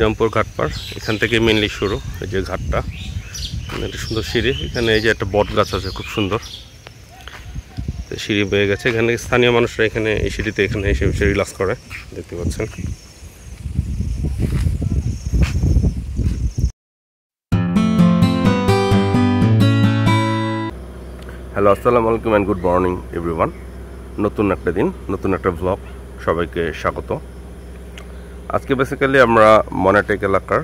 জম্পুর ঘাটপাড় এখান থেকে মেনলি শুরু। এই যে ঘাটটা, একটা সুন্দর সিঁড়ি, এখানে এই যে একটা বট গাছ আছে খুব সুন্দর, সিঁড়ি বয়ে গেছে। এখানে স্থানীয় মানুষরা এখানে এই সিঁড়িতে এখানে এসে রিল্যাক্স করে, দেখতে পাচ্ছেন। হ্যালো, আসসালামু আলাইকুম অ্যান্ড গুড মর্নিং এভরিওয়ান। নতুন একটা দিন, নতুন একটা ব্লগ, সবাইকে স্বাগত। আজকে বেসিক্যালি আমরা মনাটেক এলাকার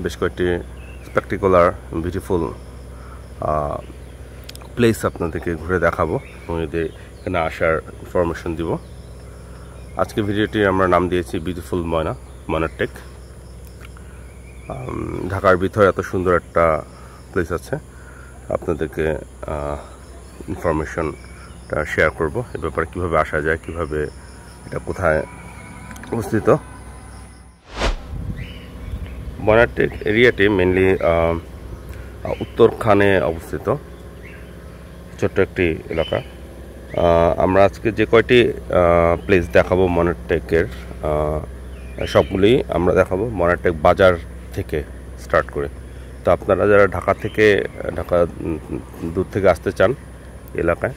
বেশ কয়েকটি স্পেকটিকুলার বিউটিফুল প্লেস আপনাদেরকে ঘুরে দেখাবো এবং এখানে আসার ইনফরমেশন দিব। আজকে ভিডিওটি আমরা নাম দিয়েছি বিউটিফুল মনাটেক। ঢাকার ভিতরে এত সুন্দর একটা প্লেস আছে, আপনাদেরকে ইনফরমেশনটা শেয়ার করব। এ ব্যাপারে কীভাবে আসা যায়, কীভাবে এটা কোথায় অবস্থিত। মনাটেক এরিয়াটি মেনলি উত্তরখানে অবস্থিত, ছোট্ট একটি এলাকা। আমরা আজকে যে কয়টি প্লেস দেখাবো মনাটেকের, সবগুলি আমরা দেখাবো মনাটেক বাজার থেকে স্টার্ট করে। তো আপনারা যারা ঢাকা দূর থেকে আসতে চান এলাকায়,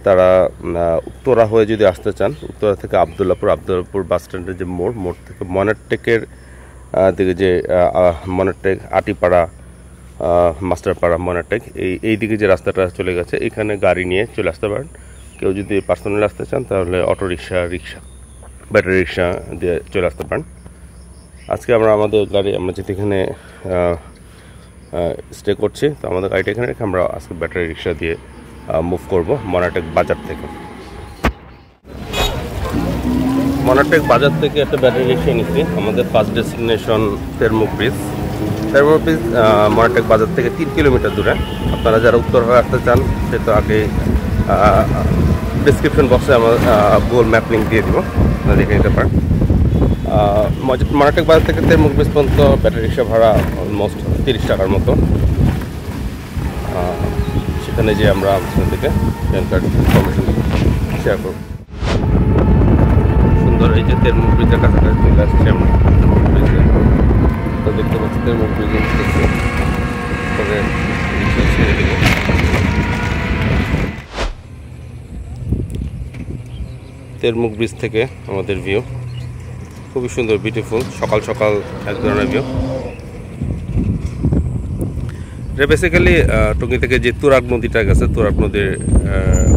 তারা উত্তরা হয়ে যদি আসতে চান, উত্তরা থেকে আবদুল্লাপুর বাস স্ট্যান্ডের যে মোড় থেকে মনাটেকের দিকে, যে মনাটেক আটিপাড়া মাস্টারপাড়া মনাটেক, এই দিকে যে রাস্তাটা চলে গেছে, এখানে গাড়ি নিয়ে চলে আসতে পারেন। কেউ যদি পার্সোনালি আসতে চান তাহলে অটো রিক্সা, ব্যাটারি রিক্সা দিয়ে চলে আসতে পারেন। আজকে আমাদের গাড়ি, আমরা যেহেতু এখানে স্টে করছি, তো আমাদের গাড়িটা এখানে রেখে আমরা আজকে ব্যাটারি রিক্সা দিয়ে মুভ করব মনাটেক বাজার থেকে। মনাটেক বাজার থেকে একটা ব্যাটারি রিক্সা নিচ্ছি। আমাদের ফার্স্ট ডেস্টিনেশন তেরমুখ ব্রিজ। মনাটেক বাজার থেকে 3 কিলোমিটার দূরে। আপনারা যারা উত্তর হয়ে আসতে চান, সে তো আগে ডিসক্রিপশন বক্সে আমার গুগল ম্যাপ লিঙ্ক দিয়ে দিব, আপনারা দেখে নিতে পারেন। মনাটেক বাজার থেকে তেরমুখ ব্রিজ পর্যন্ত ব্যাটারি রিক্সা ভাড়া অলমোস্ট 30 টাকার মতো। সেখানে যে আমরা আপনাদেরকে সেখানকার ইনফরমেশন শেয়ার করব। সুন্দর, এই যে তেরমুখ ব্রিজের কাছাকাছি চলে আসছি আমরা। তো দেখতে পাচ্ছি তেরমুখ ব্রিজে পরে রিক্সা ছেড়ে দেব। তেরমুখ ব্রিজ থেকে আমাদের ভিউ খুবই সুন্দর, বিউটিফুল। সকাল সকাল এক ধরনের ভিউ। এটা বেসিক্যালি টঙ্গী থেকে যে তুরাগ নদীটা গেছে, তুরাগ নদীর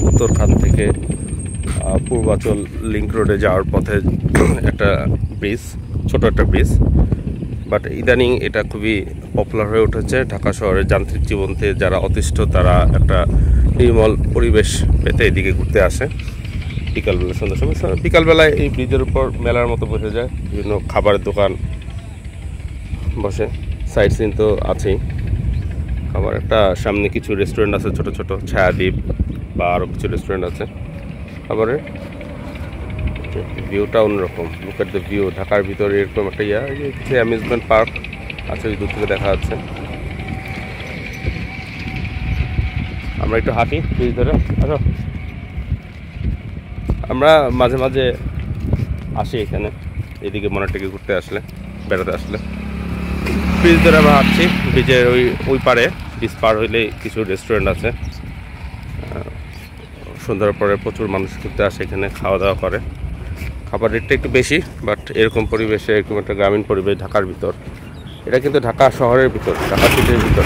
উত্তরখান থেকে পূর্বাচল লিঙ্ক রোডে যাওয়ার পথে একটা ব্রিজ, ছোট একটা ব্রিজ। বাট ইদানিং এটা খুবই পপুলার হয়ে উঠেছে। ঢাকা শহরের যান্ত্রিক জীবনতে যারা অতিষ্ঠ, তারা একটা নির্মল পরিবেশ পেতে এদিকে ঘুরতে আসে বিকালবেলা, সন্ধ্যার সময়। বিকালবেলায় এই ব্রিজের উপর মেলার মতো বসে যায়, বিভিন্ন খাবারের দোকান বসে, সাইড সিন তো আছেই। আবার একটা সামনে কিছু রেস্টুরেন্ট আছে, ছোট ছোট ছায়াদ্বীপ বা আরও কিছু রেস্টুরেন্ট আছে। আবার ভিউটা অন্যরকম, লুক এট দ্য ভিউ। ঢাকার ভিতরে এরকম একটা কিছু অ্যামিউজমেন্ট পার্ক আছে, দূর থেকে দেখা যাচ্ছে। আমরা একটু হাঁটি ব্রিজ ধরে। আসো, আমরা মাঝে মাঝে আসি এখানে, এদিকে মনাটেকে ঘুরতে আসলে, বেড়াতে আসলে। ব্রিজ ধরে আমরা হাঁটছি। ব্রিজের ওই পারে, ব্রিজ পার হইলে কিছু রেস্টুরেন্ট আছে। সন্ধ্যার পরে প্রচুর মানুষ ঘুরতে আসে এখানে, খাওয়া দাওয়া করে। খাবার রেটটা একটু বেশি, বাট এরকম পরিবেশে, এরকম একটা গ্রামীণ পরিবেশ ঢাকার ভিতর, এটা কিন্তু ঢাকা শহরের ভিতর, ঢাকা সিটির ভিতর,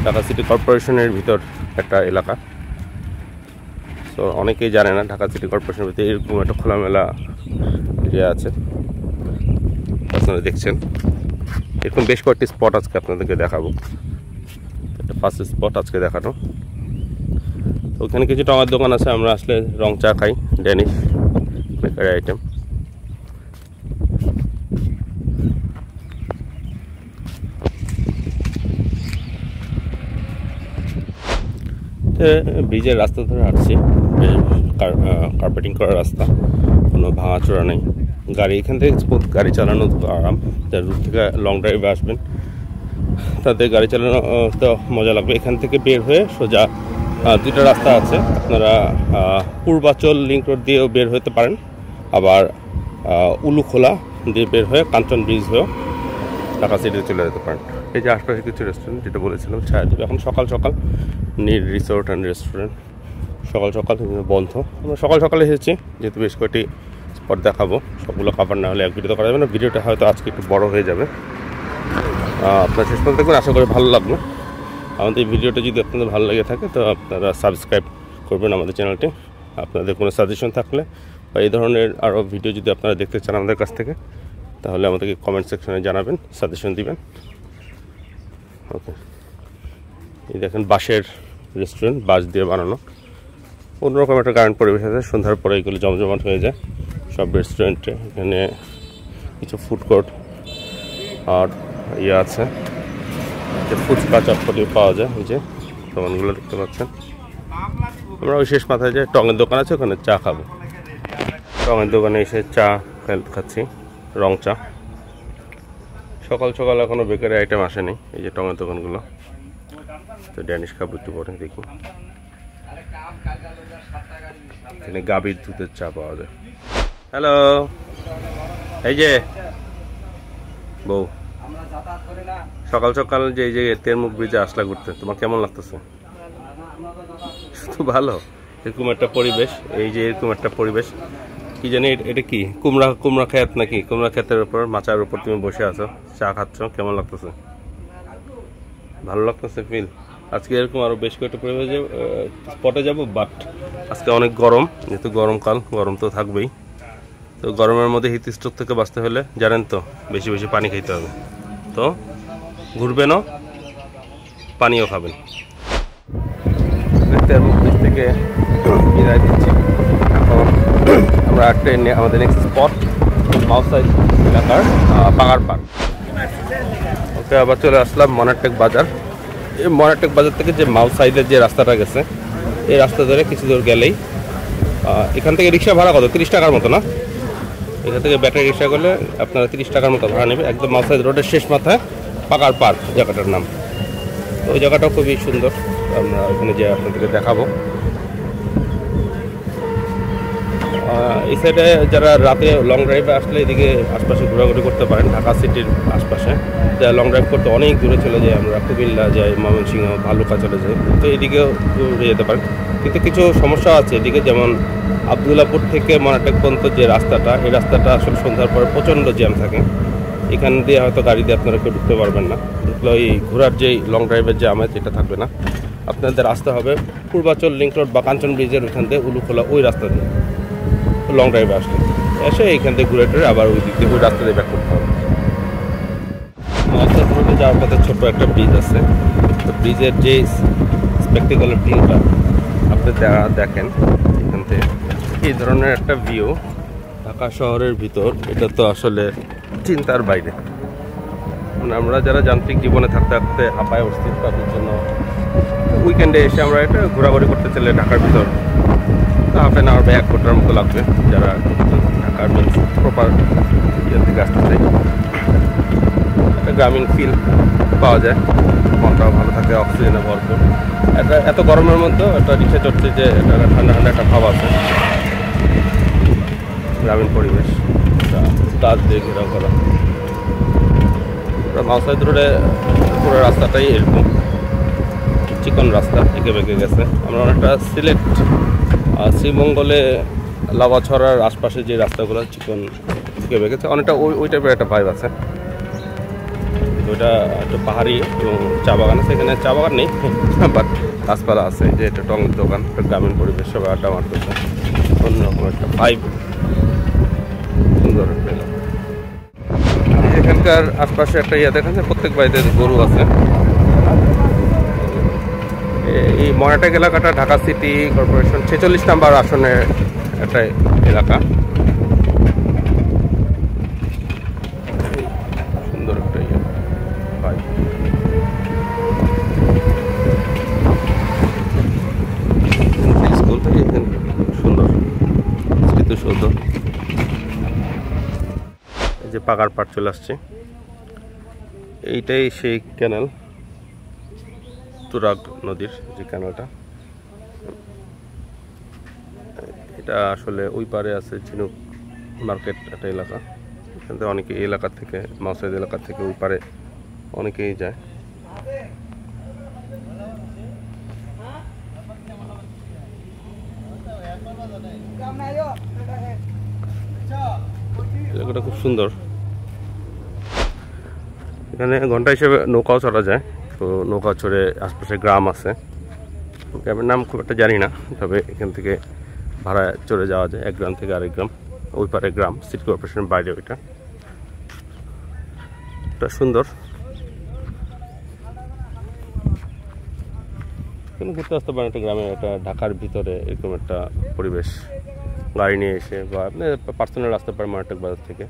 ঢাকা সিটি কর্পোরেশনের ভিতর একটা এলাকা। তো অনেকেই জানে না ঢাকা সিটি কর্পোরেশনের ভিতরে এরকম একটা খোলামেলা এরিয়া আছে। আপনারা দেখছেন এরকম বেশ কয়েকটি স্পট আজকে আপনাদেরকে দেখাবো। একটা ফার্স্ট স্পট আজকে দেখানো, ওখানে কিছু টঙার দোকান আছে। আমরা আসলে রং চা খাই, ড্যানিশ বেকারি আইটেম। ব্রিজের রাস্তা ধরে হাঁটছি, কার্পেটিং করা রাস্তা, কোনো ভাঙাচোরা নেই। গাড়ি এখান থেকে গাড়ি চালানো আরাম। যারা রুট থেকে লং ড্রাইভে আসবেন, তাদের গাড়ি চালানো তো মজা লাগবে। এখান থেকে বের হয়ে সোজা দুইটা রাস্তা আছে, আপনারা পূর্বাচল লিঙ্ক রোড দিয়েও বের হতে পারেন, আবার উলুখোলা দিয়ে বের হয়ে কাঞ্চন ব্রিজ হয়েও ঢাকা সিটিতে চলে যেতে পারেন। এই যে আশপাশে কিছু রেস্টুরেন্ট যেটা বলেছিলাম ছায়া দ্বীপ, এখন সকাল সকাল নীল রিসোর্ট অ্যান্ড রেস্টুরেন্ট সকাল সকাল বন্ধ। আমরা সকাল সকালে এসেছি যেহেতু বেশ কয়েকটি স্পট দেখাবো, সবগুলো কাভার না হলে এক ভিডিওতে করা যাবে না। ভিডিওটা হয়তো আজকে একটু বড় হয়ে যাবে, আপনার শেষ পর্যন্ত দেখবেন, আশা করি ভালো লাগবে। আমাদের এই ভিডিওটা যদি আপনাদের ভালো লেগে থাকে তো আপনারা সাবস্ক্রাইব করবেন আমাদের চ্যানেলটি। আপনাদের কোনো সাজেশন থাকলে বা এই ধরনের আরও ভিডিও যদি আপনারা দেখতে চান আমাদের কাছ থেকে, তাহলে আমাদেরকে কমেন্ট সেকশনে জানাবেন, সাজেশন দিবেন। ওকে, এই দেখেন বাঁশের রেস্টুরেন্ট, বাঁশ দিয়ে বানানো, অন্যরকম একটা গার্ডেন পরিবেশ আছে। সন্ধ্যার পরে এগুলো জমজমাট হয়ে যায় সব রেস্টুরেন্টে। এখানে কিছু ফুড কোর্ট আর ইয়ে আছে, যে ফুচকা চটপটি পাওয়া যায়, এই যে দোকানগুলো দেখতে পাচ্ছেন। আমরা ওই শেষ মাথায় যে টঙের দোকান আছে ওখানে চা খাবো। টঙের দোকানে এসে চা খাচ্ছি, রং চা। সকাল সকাল এখনও বেকারি আইটেম আসেনি, এই যে টঙের দোকানগুলো। তো ড্যানিশ খাবো একটু পরে, দেখি। এখানে গাভীর দুধের চা পাওয়া যায়। হ্যালো, এই যে বউ, সকাল সকাল যে এই যে তেরমুখ ব্রিজে আসলা ঘুরতে, তোমার কেমন লাগতেছে? শুধু ভালো, এরকম একটা পরিবেশ, এই যে এরকম একটা পরিবেশ। কি জানি এটা কি কুমড়া ক্ষেত নাকি? কুমড়া ক্ষেতের উপর মাচার উপর তুমি বসে আছো, চা খাচ্ছ, কেমন লাগতেছে? ভালো লাগতেছে ফিল? আজকে এরকম আরো বেশ কয়েকটা পরিবেশে স্পটে যাবো, বাট আজকে অনেক গরম, যেহেতু গরমকাল, গরম তো থাকবেই। তো গরমের মধ্যে হিট স্ট্রোক থেকে বাঁচতে হলে জানেন তো বেশি বেশি পানি খেতে হবে। তো ঘুরবেনও, পানিও খাবেন। থেকে বিদায় দিচ্ছি। এখন আমরা ট্রেনে আমাদের নেক্সট স্পট মাউসাইড এলাকার পাগাড় পার্ক। ওকে, আবার চলে আসলাম মনারটেক বাজার। এই মনারটেক বাজার থেকে যে মাউসাইডের যে রাস্তাটা গেছে, এই রাস্তা ধরে কিছু দূর গেলেই এখান থেকে রিক্সা ভাড়া কত? 30 টাকার মতো না? এখান থেকে ব্যাটারি রিক্সা করলে আপনারা 30 টাকার মতো ভাড়া নেবে। একদম মাউসাইড রোডের শেষ মাথায় পাগাড় পার্ক জায়গাটার নাম। তো ওই জায়গাটাও খুবই সুন্দর, আমরা ওখানে যে আপনাদেরকে দেখাবো। এই সাইডে যারা রাতে লং ড্রাইভে আসলে এদিকে আশপাশে ঘোরাঘুরি করতে পারেন, ঢাকা সিটির আশপাশে। যারা লং ড্রাইভ করতে অনেক দূরে চলে যায়, আমরা কুমিল্লা যাই, ময়মনসিংহ, ভালুকা চলে যাই, তো এদিকেও ঘুরে যেতে পারেন। কিন্তু কিছু সমস্যা আছে এদিকে, যেমন আবদুল্লাপুর থেকে মনারটেক পর্যন্ত যে রাস্তাটা, এই রাস্তাটা আসলে সন্ধ্যার পরে প্রচণ্ড জ্যাম থাকে। এখান দিয়ে হয়তো গাড়ি দিয়ে আপনারা কেউ ঢুকতে পারবেন না। ওই ঘোরার যেই লং ড্রাইভের যে আমেজ, এটা থাকবে না। আপনাদের আসতে হবে পূর্বাচল লিঙ্ক রোড বা কাঞ্চন ব্রিজের ওইখান থেকে উলুখোলা, ওই রাস্তা দিয়ে লং ড্রাইভে আসলে এসে এইখান থেকে ঘুরে টুরে আবার ওই দিক দিয়ে ওই রাস্তা দিয়ে ব্যাক করতে হবে। মাউসাইড রোডে যাওয়ার পথে ছোট্ট একটা ব্রিজ আছে। তো ব্রিজের যে স্পেকটিক্যালের ভিউটা আপনি দেখেন এখান থেকে, এই ধরনের একটা ভিউ ঢাকা শহরের ভিতর, এটা তো আসলে চিন্তার বাইরে। মানে আমরা যারা যান্ত্রিক জীবনে থাকতে থাকতে হাঁপায় অস্থির, তাদের জন্য উইকেন্ডে এসে আমরা এটা ঘোরাঘুরি করতে চলে ঢাকার ভিতর, হাফ অ্যান আওয়ার বা 1 ঘন্টার মতো লাগবে যারা ঢাকার মিনস প্রপার ইয়ের থেকে আসতে চাই। একটা গ্রামীণ ফিল পাওয়া যায়, মনটাও ভালো থাকে, অক্সিজেনে ভরপুর। এত গরমের মধ্যেও একটা রিক্সা চড়ছে যে এটা ঠান্ডা ঠান্ডা একটা ভাব আছে, গ্রামীণ পরিবেশ, গাছ দিয়ে ঘেরাও করা। মাউসাইড রোডে পুরো রাস্তাটাই এরকম চিকন রাস্তা, এঁকে বেঁকে গেছে। আমরা অনেকটা সিলেট শ্রীমঙ্গলে লাভাছড়ার আশপাশে যে রাস্তাগুলো চিকন এঁকে বেঁকেছে, অনেকটা ওই টাইপের একটা ভাইব আছে। ওইটা একটু পাহাড়ি এবং চা বাগান আছে। এখানে চা বাগান নেই, বাট গাছপালা আছে। যে একটা টঙের দোকান, একটা গ্রামীণ পরিবেশ, সবাই আড্ডা মারতেছে, অন্যরকম একটা ভাইব, সুন্দর একটা এলাকা। এখানকার আশপাশে একটা ইয়ে দেখেন যে প্রত্যেক বাড়িতে গরু আছে। এই মনারটেক এলাকাটা ঢাকা সিটি কর্পোরেশন 46 নম্বর আসনের একটা এলাকা। সুন্দর একটা ইয়ে ভাই। স্কুল সুন্দর স্মৃতিসৌধ। এই যে পাগাড় পাড় চলে আসছে, এইটাই সেই ক্যানেল, তুরাগ নদীর যে ক্যানেলটা। এটা আসলে ওই পারে আছে ঝিনুক মার্কেট একটা এলাকা, এখানে অনেকে এই এলাকা থেকে, মাউসাইদ এলাকা থেকে ওই পারে অনেকেই যায়। এলাকাটা খুব সুন্দর। এখানে ঘন্টা হিসেবে নৌকাও চড়া যায়, তো নৌকা চড়ে আশপাশে গ্রাম আছে, গ্রামের নাম খুব একটা জানি না, তবে এখান থেকে ভাড়া চড়ে যাওয়া যায় এক গ্রাম থেকে আরেক গ্রাম। ওই পারে গ্রাম, সিটি কর্পোরেশনের বাইরে ওইটা। এটা সুন্দর, কিন্তু ঘুরতে আসতে পারেন একটা গ্রামে, একটা ঢাকার ভিতরে এরকম একটা পরিবেশ। গাড়ি নিয়ে এসে বা আপনি পার্সোনাল আসতে পারেন মার্কেট বাজার থেকে,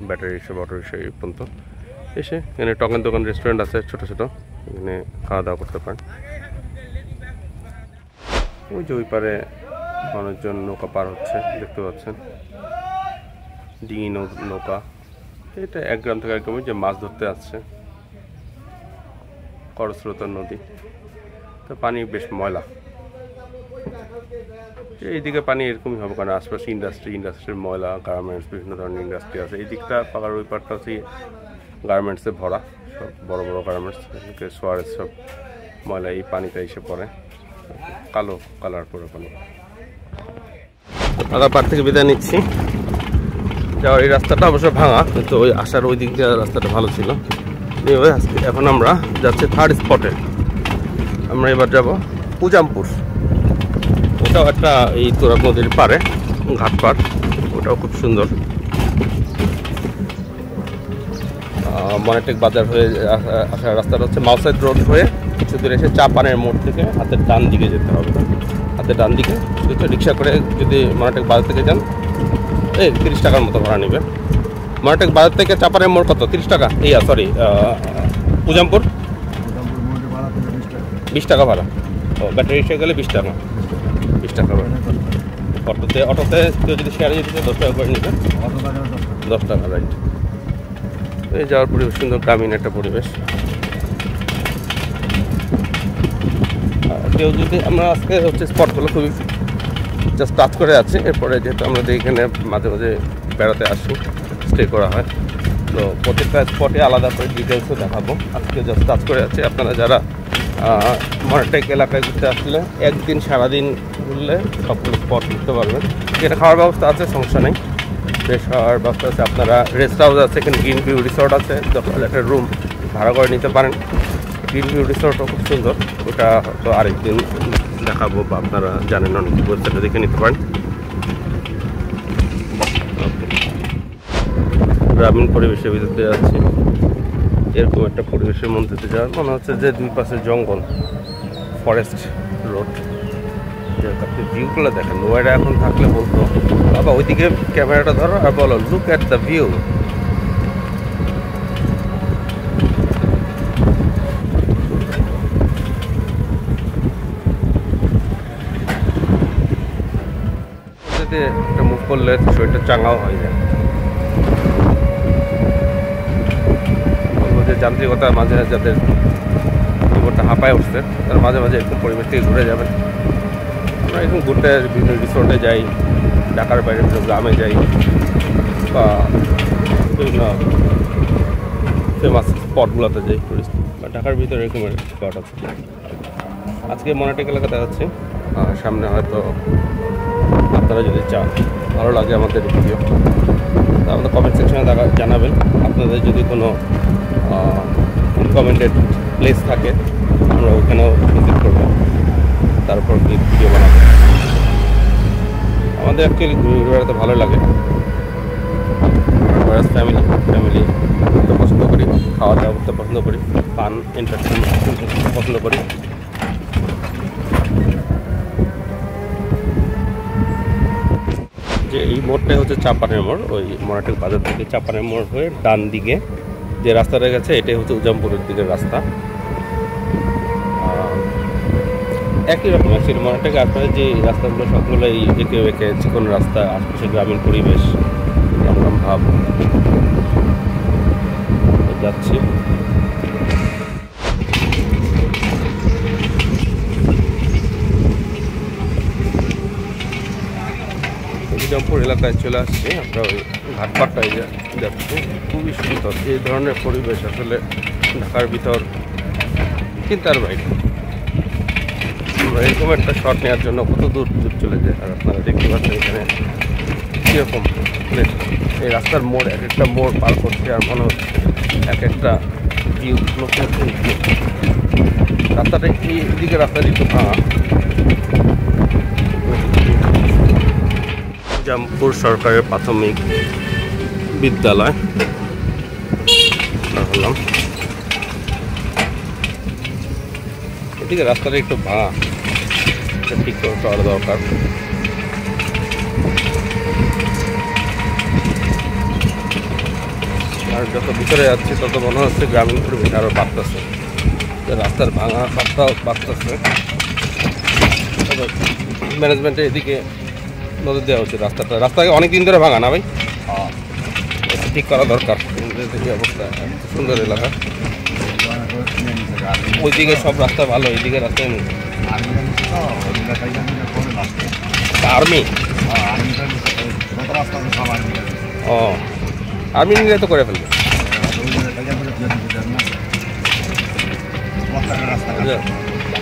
ব্যাটারি রিক্সা বা অটো রিক্সা এই পর্যন্ত এসে এখানে টকের দোকান, রেস্টুরেন্ট আছে ছোটো ছোটো, এখানে খাওয়া দাওয়া করতে পারেন। ওই যে ওই পারে মানুষজন নৌকা পার হচ্ছে, দেখতে পাচ্ছেন, ডিঙি নৌকা। এটা এক গ্রাম থেকে এক গ্রামে যে মাছ ধরতে আসছে, খরস্রোতার নদী, তো পানি বেশ ময়লা। এইদিকে পানি এরকমই হবে, কারণ আশপাশে ইন্ডাস্ট্রির ময়লা, গার্মেন্টস, বিভিন্ন ধরনের ইন্ডাস্ট্রি আছে। এই দিকটা পাকার ওই পারটা হচ্ছে গার্মেন্টসে ভরা, সব বড় বড় গার্মেন্টস, সোয়ারেজ সব ময়লা এই পানিতে এসে পড়ে, কালো কালার পুরো পানি। পাকা পাড় থেকে বিদায় নিচ্ছি। যাওয়ার এই রাস্তাটা অবশ্য ভাঙা, কিন্তু ওই আসার ওই দিক দিয়ে রাস্তাটা ভালো ছিল। এখন আমরা যাচ্ছি থার্ড স্পটে। আমরা এবার যাব উজামপুর। ওটাও একটা এই তুরাগ নদীর পাড়ে, ঘাট পাড়, ওটাও খুব সুন্দর। মনেটেক বাজার হয়ে আসার রাস্তাটা হচ্ছে মাউসাইদ রোড হয়ে কিছু দূরে এসে চা পানের মোড় থেকে হাতের ডান দিকে যেতে হবে। হাতের ডান দিকে রিক্সা করে যদি মনেটেক বাজার থেকে যান, 30 টাকার মতো ভাড়া নেবে। মনেটেক বাজার থেকে চা পানের মোড় কত? 30 টাকা। সরি, উজামপুর 20 টাকা ভাড়া। ও, ব্যাটারি রিক্সা গেলে 20 টাকা, 20 টাকা ভাড়া। অটোতে কেউ যদি শেয়ারে যেতে 10 টাকা করে নিবে, 10 টাকা, রাইট। এই যাওয়ার পরিবেশ সুন্দর, গ্রামীণ একটা পরিবেশ। কেউ যদি, আমরা আজকে হচ্ছে স্পটগুলো খুবই জাস্ট টাচ করে আছি। এরপরে যেহেতু আমরা এখানে মাঝে মাঝে বেড়াতে আসি, স্টে করা হয়, তো প্রত্যেকটা স্পটে আলাদা করে ডিটেলসও দেখাবো। আজকে জাস্ট টাচ করে আছি। আপনারা যারা মনেটেক এলাকায় ঘুরতে আসলে একদিন সারাদিন ঘুরলে সবগুলো স্পট ঘুরতে পারবেন। যেটা খাওয়ার ব্যবস্থা আছে, সমস্যা নেই, বেশ খাওয়ার ব্যবস্থা আছে। আপনারা রেস্ট হাউস আছে, এখানে গ্রিন ভিউ রিসোর্ট আছে, যখন একটা রুম ভাড়া করে নিতে পারেন। গ্রিন ভিউ রিসোর্টও খুব সুন্দর, ওটা হয়তো আরেকদিন দেখাবো, বা আপনারা জানেন অনেক, ওয়েবসাইটে দেখে নিতে পারেন। গ্রামীণ পরিবেশের ভিতরে যাচ্ছি, এরকম একটা পরিবেশের মধ্যে যাওয়ার মনে হচ্ছে যে দুই পাশে জঙ্গল, ফরেস্ট রোড। আপনি ভিউগুলো দেখেন, নোয়েডা এখন থাকলে বলতো বাবা ওইদিকে ক্যামেরাটা ধরো আর বলো লুক অ্যাট দ্য ভিউ। একটা মুভ করলে শরীরটা চাঙ্গাও হয়ে যায়। বলবো যে যান্ত্রিকতার মাঝে যাদের জীবনটা হাঁপায় উঠছে, তার মাঝে মাঝে এরকম পরিবেশ থেকে ঘুরে যাবেন। আমরা এখন ঘুরতে বিভিন্ন রিসোর্টে যাই, ঢাকার বাইরে গ্রামে যাই, বা বিভিন্ন ফেমাস স্পটগুলোতে যাই টুরিস্ট, বা ঢাকার ভিতরে এরকম স্পট আছে। আজকে মনেটেক এলাকা দেখাচ্ছি, সামনে হয়তো আপনারা যদি চান, ভালো লাগে আমাদের ভিডিও, তা আমাদের কমেন্ট সেকশনে জানাবেন। আপনাদের যদি কোনো রিকমেন্ডেড প্লেস থাকে, আমরা ওখানেও ভিজিট করবো, তারপর ভিডিও বানাবো। আমাদের অ্যাকচুয়ালি ঘুরে বেড়াতে ভালো লাগে, ফ্যামিলি ঘুরতে পছন্দ করি, খাওয়া দাওয়া করতে পছন্দ করি, ফান এন্টারটেনমেন্ট পছন্দ করি। যে এই মোড়টাই হচ্ছে চাপানের মোড়, ওই মনেটেক বাজার থেকে চাপানের মোড় হয়ে ডান দিকে যে রাস্তাটা গেছে এটাই হচ্ছে উজামপুরের দিকের রাস্তা। একই রকম অ্যাকচুয়ালি মনেটেক আশপাশে যে রাস্তাগুলো সবগুলো এই এঁকে বেঁকে চিকন রাস্তা, আশপাশে গ্রামীণ পরিবেশ, গ্রাম ভাব। যাচ্ছি উজামপুর এলাকায় চলে আসছি। আমরা ওই ঘাটপাড়টা যাচ্ছে, খুবই সুন্দর। এই ধরনের পরিবেশ আসলে ঢাকার ভিতর চিন্তার বাইরে। আমরা এরকম একটা শট নেওয়ার জন্য কত দূর দূর চলে যায়। আর আপনারা দেখতে পাচ্ছেন এখানে কীরকম এই রাস্তার মোড়, এক একটা মোড় পার করছে আর মনে হচ্ছে এক একটা ভিউ, নতুন ভিউ। রাস্তাটা এইদিকে রাস্তাটা একটু ভাঙা। জামপুর সরকারের প্রাথমিক বিদ্যালয় হলাম। এদিকে রাস্তাটা একটু ভাঙা, ঠিক করে করা দরকার। আর যত ভিতরে যাচ্ছে তত মনে হচ্ছে গ্রামীণ পরিবেশ আরও বাড়তেছে, রাস্তার ভাঙা রাস্তাও বাড়তেছে। ম্যানেজমেন্টে এদিকে নজর দেওয়া উচিত। রাস্তাকে অনেক দিন ধরে ভাঙা না ভাই, ঠিক করা দরকার। দেখি অবস্থা, সুন্দর এলাকা। ওইদিকে সব রাস্তা ভালো, এইদিকে রাস্তায় নেই। আর্মি ও আর্মি নিলে তো করে ফেলবে।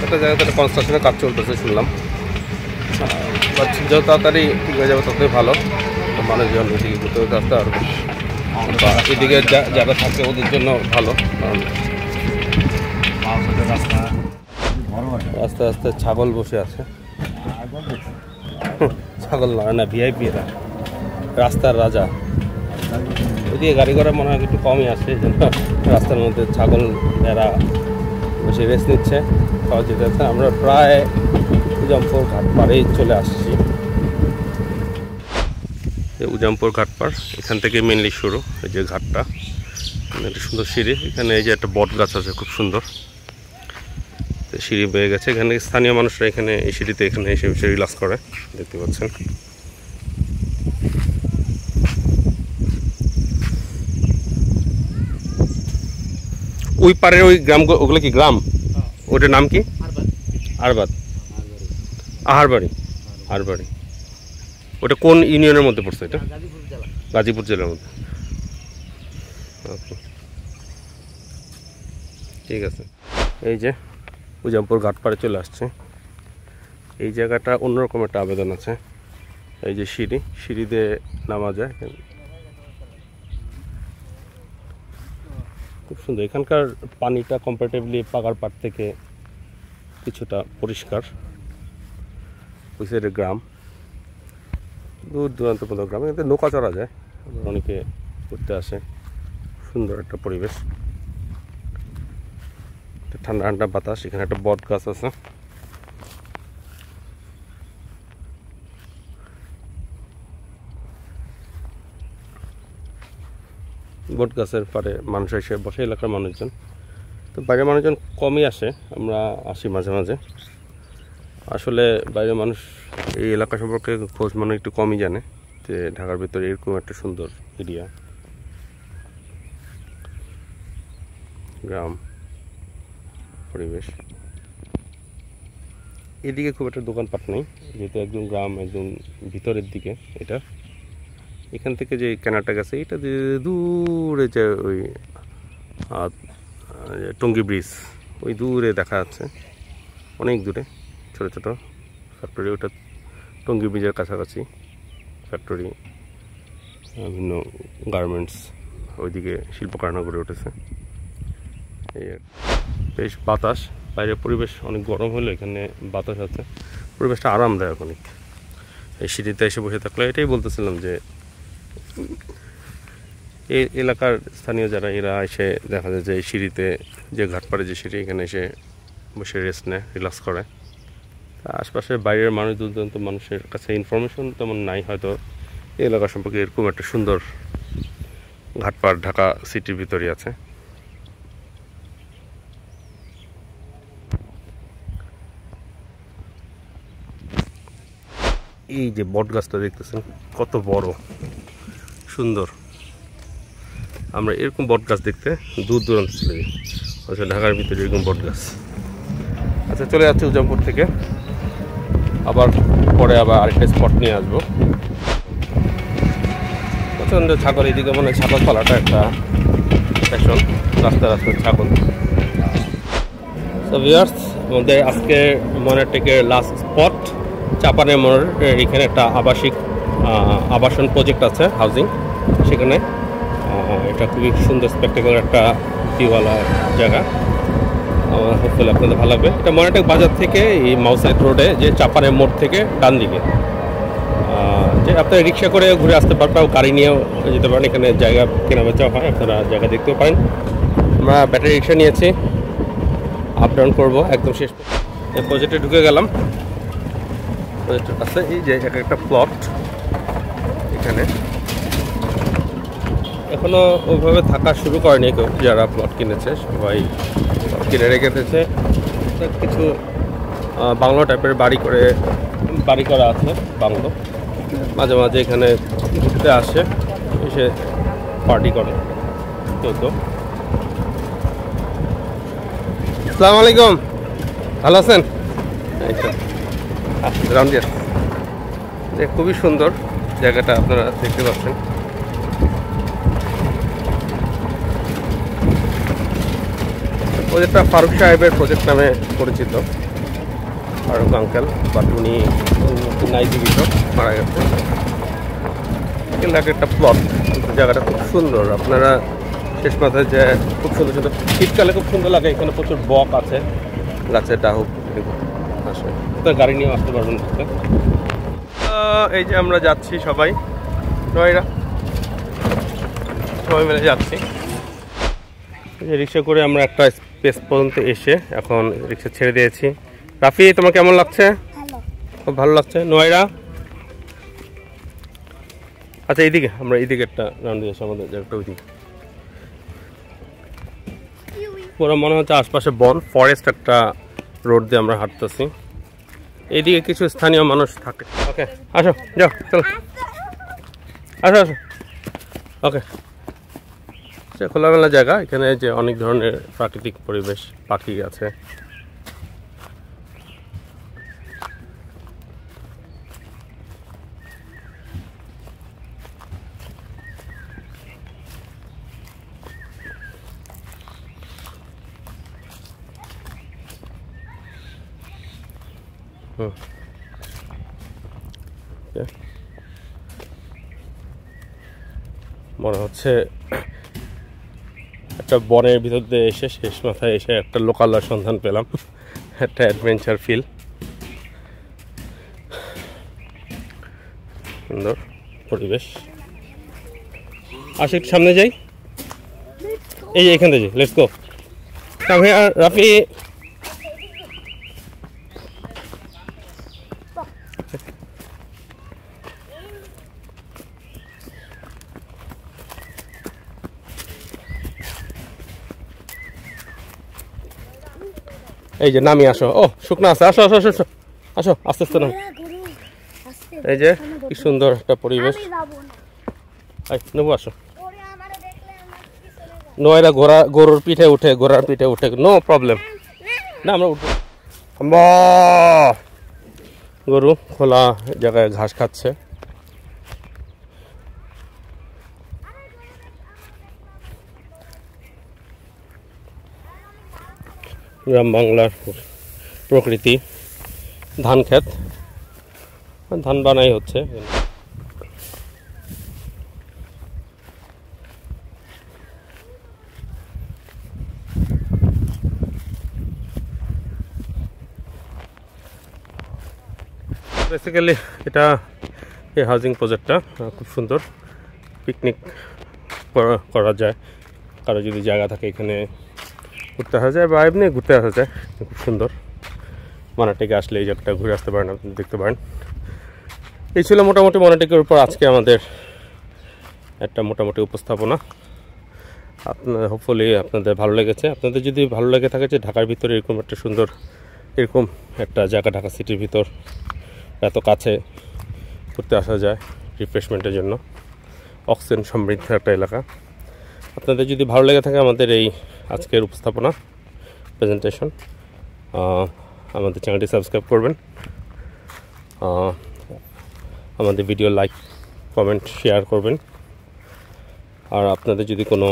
একটা জায়গাতে কনস্ট্রাকশনের কাজ চলতেছে শুনলাম। যত তাড়াতাড়ি ঠিক হয়ে যাবে ততই ভালো। মানুষজন এদিকে ঘুরতে ঘুরতে আসতে পারবে, বা এদিকে যারা থাকে ওদের জন্য ভালো। কারণ আস্তে আস্তে ছাগল বসে আছে। ছাগল নয় না, ভিআইপি এরা, রাস্তার রাজা। ওইদিকে গাড়ি ঘোড়া মনে হয় একটু কমই আসে, রাস্তার মধ্যে ছাগল এরা বসে রেস্ট নিচ্ছে, খাওয়া যেতে আছে। আমরা প্রায় উজামপুর ঘাটপাড়েই চলে আসছি। উজামপুর ঘাটপাড়, এখান থেকে মেনলি শুরু। এই যে ঘাটটা, একটা সুন্দর সিঁড়ি। এখানে এই যে একটা বট গাছ আছে, খুব সুন্দর। সিঁড়ি বেয়ে গেছে। এখানে স্থানীয় মানুষরা এখানে এই সিঁড়িতে এখানে এসে বসে রিল্যাক্স করে, দেখতে পাচ্ছেন। ওই পারের ওই গ্রাম, ওগুলো কি গ্রাম? ওটার নাম কি? আরবাদ, আহারবাড়ি। আহারবাড়ি ওটা কোন ইউনিয়নের মধ্যে পড়ছে? এটা গাজীপুর জেলার মধ্যে। ওকে, ঠিক আছে। এই যে উজামপুর ঘাটপাড়ে চলে আসছে। এই জায়গাটা অন্যরকম একটা আবেদন আছে। এই যে সিঁড়ি দিয়ে নামা যায়, খুব সুন্দর। এখানকার পানিটা কম্পারেটিভলি পাগার পাড় থেকে কিছুটা পরিষ্কার। ওই সাইডে গ্রাম, দূর দূরান্ত পর্যন্ত গ্রাম। এতে নৌকা চড়া যায়, অনেকে ঘুরতে আসে। সুন্দর একটা পরিবেশ, ঠান্ডা ঠান্ডা বাতাস। এখানে একটা বট গাছ আছে। বট গাছের পারে মানুষ এসে বসে, এলাকার মানুষজন। তো বাইরের মানুষজন কমই আসে, আমরা আসি মাঝে মাঝে। আসলে বাইরের মানুষ এই এলাকা সম্পর্কে খোঁজ মানে একটু কমই জানে যে ঢাকার ভিতরে এরকম একটা সুন্দর এরিয়া, গ্রাম পরিবেশ। এদিকে খুব একটা দোকানপাট নেই, যেহেতু একদম গ্রাম, একদম ভিতরের দিকে এটা। এখান থেকে যে কেনাটা গেছে, এটা দূরে যে ওই টঙ্গী ব্রিজ, ওই দূরে দেখা যাচ্ছে, অনেক দূরে ছোটো ছোটো ফ্যাক্টরি। ওটা টঙ্গী ব্রিজের কাছাকাছি ফ্যাক্টরি, বিভিন্ন গার্মেন্টস, ওইদিকে শিল্পকারখানা গড়ে উঠেছে। এই বেশ বাতাস, বাইরের পরিবেশ অনেক গরম হলেও এখানে বাতাস আছে, পরিবেশটা আরামদায়ক অনেক। এই সিঁড়িতে এসে বসে থাকলে এটাই বলতেছিলাম যে এই এলাকার স্থানীয় যারা, এরা এসে দেখা যায় যে এই সিঁড়িতে, যে ঘাটপাড়ে যে সিঁড়ি, এখানে এসে বসে রেস্ট নেয়, রিল্যাক্স করে। আশপাশের বাইরের মানুষ, দূর দূরান্ত মানুষের কাছে ইনফরমেশন তেমন নাই হয়তো এই এলাকা সম্পর্কে। এরকম একটা সুন্দর ঘাটপাড় ঢাকা সিটির ভিতরে আছে। এই যে বট গাছটা দেখতেছেন কত বড় সুন্দর। আমরা এরকম বট গাছ দেখতে দূর দূরান্ত চলে যাই, আচ্ছা ঢাকার ভিতরে এরকম বট গাছ। আচ্ছা, চলে যাচ্ছে উজামপুর থেকে, আবার পরে আবার আরেকটা স্পট নিয়ে আসবো। দেখছেন যে ছাগল, এইদিকে মনে হয় ছাগল পালাটা একটা ফ্যাশন, রাস্তা রাস্তায় ছাগল। তো ভিউয়ার্স, আমাদের আজকে মনেটেকের লাস্ট স্পট চাপানের মোড়, এখানে একটা আবাসন প্রজেক্ট আছে, হাউজিং, সেখানে এটা খুবই সুন্দর স্পেক্টাকুলার একটা ভিউওয়ালা জায়গা। হোপফুলি আপনাদের ভালো লাগবে। এটা মনেটেক বাজার থেকে এই মাউসাইড রোডে যে চাপানের মোড় থেকে ডান দিকে, যে আপনারা রিক্সা করে ঘুরে আসতে পারবেন, বা গাড়ি নিয়েও যেতে পারেন। এখানে জায়গা কেনা বেচা হয়, আপনারা জায়গা দেখতেও পারেন। আমরা ব্যাটারি রিক্সা নিয়েছি, আপ ডাউন করবো একদম শেষ। এই প্রজেক্টে ঢুকে গেলাম। প্রজেক্ট আছে এই যে একটা প্লট, এখানে এখনো ওইভাবে থাকা শুরু করেনি কেউ, যারা প্লট কিনেছে সবাই কিনে রেখেছে। কিছু বাংলো টাইপের বাড়ি করা আছে, বাংলো। মাঝে মাঝে এখানে ঘুরতে আসে, এসে পার্টি করে কেউ। আসসালামু আলাইকুম, ভালো আছেন? খুবই সুন্দর জায়গাটা, আপনারা দেখতে পাচ্ছেন। প্রজেক্টটা ফারুক সাহেবের প্রজেক্ট নামে পরিচিত। ফারুক আঙ্কেল, বাট উনি নাই জীবিত, মারা গেছে। একটা প্লট, জায়গাটা খুব সুন্দর। আপনারা শেষ মাথায় যে খুব সুন্দর সুন্দর, শীতকালে খুব সুন্দর লাগে। এখানে প্রচুর বক আছে, গাছের ডাহুক আসে, আপনার গাড়ি নিয়েও আসতে পারবেন দেখতে। এই যে আমরা যাচ্ছি সবাই মিলে যাচ্ছি। রিক্সা করে আমরা একটা স্পেস পর্যন্ত এসে এখন রিক্সা ছেড়ে দিয়েছি। রাফি, তোমার কেমন লাগছে? খুব ভালো লাগছে। নোয়েরা, আচ্ছা এইদিকে আমরা এইদিকে একটা রাউন্ড দিয়েছি, আমাদের একটা ওইদিকে পুরো মনে হচ্ছে আশপাশে বন, ফরেস্ট একটা রোড দিয়ে আমরা হাঁটতেছি। এইদিকে কিছু স্থানীয় মানুষ থাকে। ওকে, আসো, যাও, চলো, আসো। ওকে, খোলামেলা জায়গা। এখানে যে অনেক ধরনের প্রাকৃতিক পরিবেশ, পাখি আছে। মনে হচ্ছে একটা বনের ভিতর দিয়ে এসে শেষ মাথায় এসে একটা লোকালয়ের সন্ধান পেলাম, একটা অ্যাডভেঞ্চার ফিল। সুন্দর পরিবেশ। আসি, একটু সামনে যাই। এই যে এখান থেকে লেটস গো। রাফি, এই যে নামি আসো। ও, শুকনো আছে, আসো আসো আসো আসো, আস্তে আস্তে নাম। এই যে কি সুন্দর একটা পরিবেশ। নেবো, আসো। নয়রা গরুর পিঠে উঠে, ঘোড়ার পিঠে উঠে, নো প্রবলেম। না, আমরা উঠবো। গরু খোলা জায়গায় ঘাস খাচ্ছে। গ্রাম বাংলার প্রকৃতি, ধান ক্ষেত, ধান বানাই হচ্ছে। বেসিক্যালি এটা এই হাউজিং প্রজেক্টটা খুব সুন্দর, পিকনিক করা যায়। কারো যদি জায়গা থাকে এখানে ঘুরতে আসা যায়, বা এমনি ঘুরতে আসা যায়। খুব সুন্দর, মনেটেকে আসলে এই জায়গাটা ঘুরে আসতে পারেন, আপনি দেখতে পারেন। এই ছিল মোটামুটি মনেটেকের উপর আজকে আমাদের একটা মোটামুটি উপস্থাপনা। আপনাদের হোপফুলি আপনাদের ভালো লেগেছে। আপনাদের যদি ভালো লেগে থাকে যে ঢাকার ভিতরে এরকম একটা সুন্দর, এরকম একটা জায়গা, ঢাকা সিটির ভিতর এত কাছে ঘুরতে আসা যায় রিফ্রেশমেন্টের জন্য, অক্সিজেন সমৃদ্ধ একটা এলাকা। আপনাদের যদি ভালো লেগে থাকে আমাদের এই আজকের উপস্থাপনা, প্রেজেন্টেশন, আমাদের চ্যানেলটি সাবস্ক্রাইব করবেন, আমাদের ভিডিও লাইক, কমেন্ট, শেয়ার করবেন। আর আপনাদের যদি কোনো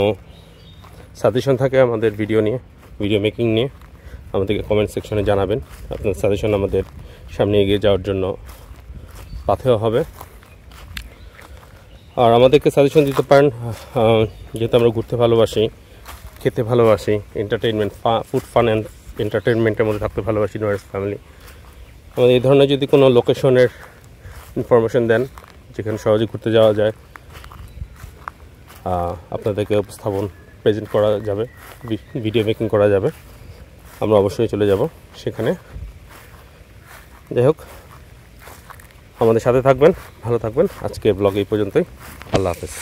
সাজেশন থাকে আমাদের ভিডিও মেকিং নিয়ে আমাদেরকে কমেন্ট সেকশনে জানাবেন। আপনার সাজেশন আমাদের সামনে এগিয়ে যাওয়ার জন্য পাথেয় হবে। আর আমাদেরকে সাজেশন দিতে পারেন, যেহেতু আমরা ঘুরতে ভালোবাসি, খেতে ভালোবাসি, এন্টারটেইনমেন্ট, ফুড ফান অ্যান্ড এন্টারটেইনমেন্টের মধ্যে থাকতে ভালোবাসি নোয়ার্স ফ্যামিলি। আমাদের এই ধরনের যদি কোনো লোকেশনের ইনফরমেশন দেন যেখানে সহজে ঘুরতে যাওয়া যায়, আপনাদেরকে উপস্থাপন প্রেজেন্ট করা যাবে, ভিডিও মেকিং করা যাবে, আমরা অবশ্যই চলে যাব সেখানে। যাই হোক, আমাদের সাথে থাকবেন, ভালো থাকবেন। আজকে ব্লগ এই পর্যন্তই। আল্লাহ হাফেজ।